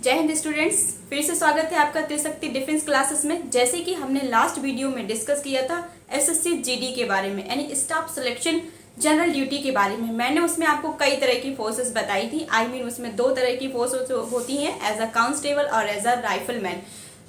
जय हिंद स्टूडेंट्स, फिर से स्वागत है आपका त्रिशक्ति डिफेंस क्लासेस में। जैसे कि हमने लास्ट वीडियो में डिस्कस किया था एसएससी जीडी के बारे में, यानी स्टाफ सिलेक्शन जनरल ड्यूटी के बारे में। मैंने उसमें आपको कई तरह की फोर्सेस बताई थी। उसमें दो तरह की फोर्सेस होती हैं, एज अ कांस्टेबल और एज अ राइफलमैन।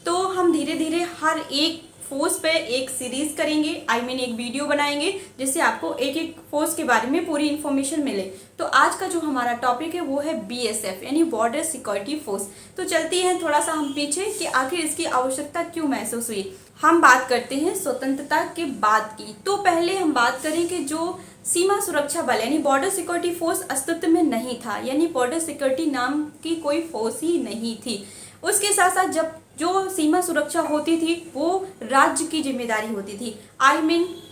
तो हम धीरे धीरे हर एक फोर्स पे एक सीरीज करेंगे, एक वीडियो बनाएंगे, जिससे आपको एक एक फोर्स के बारे में पूरी इन्फॉर्मेशन मिले। तो आज का जो हमारा टॉपिक है वो है बीएसएफ, यानी बॉर्डर सिक्योरिटी फोर्स। तो चलती हैं थोड़ा सा हम पीछे कि आखिर इसकी आवश्यकता क्यों महसूस हुई। हम बात करते हैं स्वतंत्रता के बाद की। तो पहले हम बात करें कि जो सीमा सुरक्षा बल यानी बॉर्डर सिक्योरिटी फोर्स अस्तित्व में नहीं था, यानी बॉर्डर सिक्योरिटी नाम की कोई फोर्स ही नहीं थी। उसके साथ साथ जब जो सीमा सुरक्षा होती थी वो राज्य की जिम्मेदारी होती थी।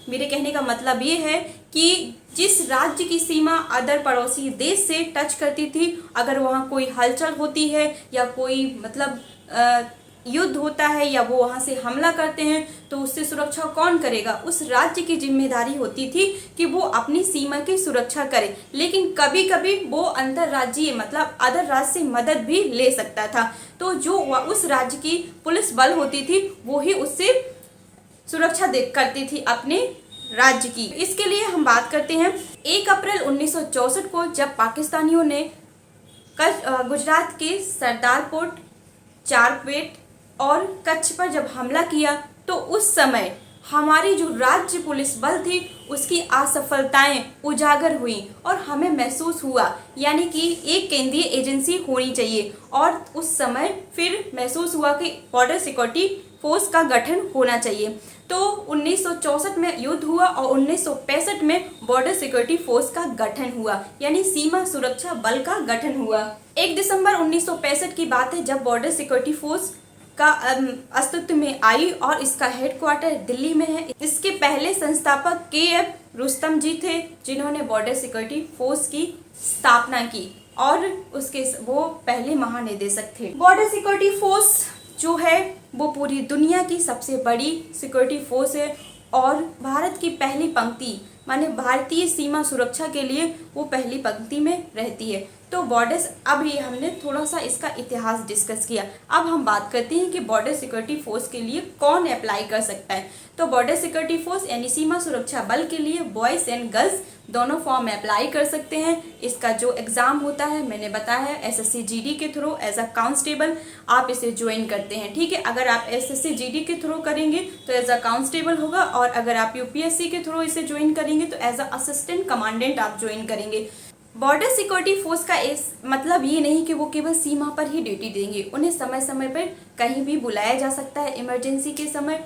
मेरे कहने का मतलब ये है कि जिस राज्य की सीमा अदर पड़ोसी देश से टच करती थी, अगर वहाँ कोई हलचल होती है या कोई युद्ध होता है या वो वहाँ से हमला करते हैं, तो उससे सुरक्षा कौन करेगा? उस राज्य की जिम्मेदारी होती थी कि वो अपनी सीमा की सुरक्षा करे। लेकिन कभी कभी वो अंतर्राज्यीय अदर राज्य से मदद भी ले सकता था। तो जो उस राज्य की पुलिस बल होती थी वो ही उससे सुरक्षा करती थी अपने राज्य की। इसके लिए हम बात करते हैं 1 अप्रैल 1964 को, जब पाकिस्तानियों ने गुजरात के सरदारकोट, चारपेट और कच्छ पर जब हमला किया, तो उस समय हमारी जो राज्य पुलिस बल थी उसकी असफलताएं उजागर हुई और हमें महसूस हुआ, यानी कि एक केंद्रीय एजेंसी होनी चाहिए। और उस समय फिर महसूस हुआ कि बॉर्डर सिक्योरिटी फोर्स का गठन होना चाहिए। तो 1964 में युद्ध हुआ और 1965 में बॉर्डर सिक्योरिटी फोर्स का गठन हुआ, यानी सीमा सुरक्षा बल का गठन हुआ। 1 दिसंबर 1965 की बात है, जब बॉर्डर सिक्योरिटी फोर्स का अस्तित्व में आई और इसका हेडक्वार्टर दिल्ली में है। इसके पहले संस्थापक के.एफ. रुस्तम जी थे, जिन्होंने बॉर्डर सिक्योरिटी फोर्स की स्थापना की और वो पहले महानिदेशक थे। बॉर्डर सिक्योरिटी फोर्स जो है वो पूरी दुनिया की सबसे बड़ी सिक्योरिटी फोर्स है और भारत की पहली पंक्ति माने भारतीय सीमा सुरक्षा के लिए वो पहली पंक्ति में रहती है। तो बॉर्डर्स, अब ये हमने थोड़ा सा इसका इतिहास डिस्कस किया। अब हम बात करते हैं कि बॉर्डर सिक्योरिटी फोर्स के लिए कौन अप्लाई कर सकता है। तो बॉर्डर सिक्योरिटी फोर्स यानी सीमा सुरक्षा बल के लिए बॉयज़ एंड गर्ल्स दोनों फॉर्म में अप्लाई कर सकते हैं। इसका जो एग्ज़ाम होता है मैंने बताया है, एसएससी जीडी के थ्रू एज अ कांस्टेबल आप इसे ज्वाइन करते हैं। ठीक है, अगर आप एसएससी जीडी के थ्रू करेंगे तो एज अ कांस्टेबल होगा, और अगर आप यूपीएससी के थ्रू इसे ज्वाइन करेंगे तो एज अ असिस्टेंट कमांडेंट आप ज्वाइन करेंगे। बॉर्डर सिक्योरिटी फोर्स का इस मतलब ये नहीं कि वो केवल सीमा पर ही ड्यूटी देंगे, उन्हें समय समय पर कहीं भी बुलाया जा सकता है इमरजेंसी के समय,